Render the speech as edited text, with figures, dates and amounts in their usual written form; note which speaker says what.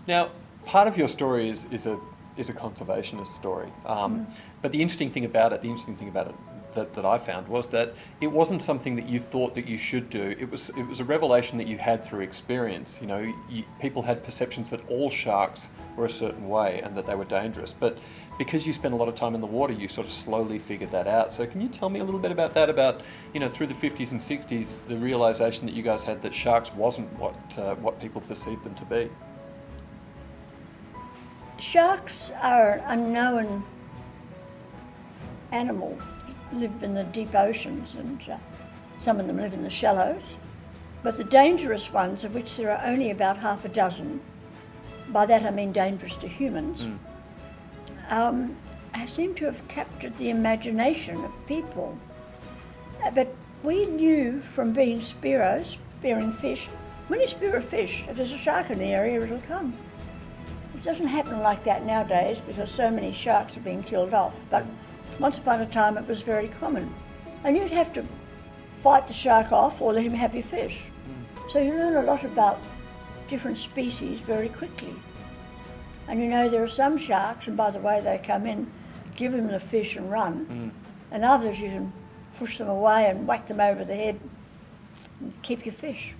Speaker 1: Now, part of your story is a conservationist story, but the interesting thing about it that I found was that it wasn't something that you thought that you should do. It was a revelation that you had through experience. You know, people had perceptions that all sharks were a certain way and that they were dangerous, but because you spent a lot of time in the water, you sort of slowly figured that out. So can you tell me a little bit about that, about, you know, through the 50s and 60s, the realization that you guys had that sharks wasn't what people perceived them to be?
Speaker 2: Sharks are an unknown animal, live in the deep oceans, and some of them live in the shallows. But the dangerous ones, of which there are only about half a dozen, by that I mean dangerous to humans, seem to have captured the imagination of people. But we knew from being spearing fish, when you spear a fish, if there's a shark in the area, it'll come. It doesn't happen like that nowadays because so many sharks are being killed off, but once upon a time it was very common. And you'd have to fight the shark off or let him have your fish. So you learn a lot about different species very quickly. And you know there are some sharks, and by the way they come in, give them the fish and run, and others you can push them away and whack them over the head and keep your fish.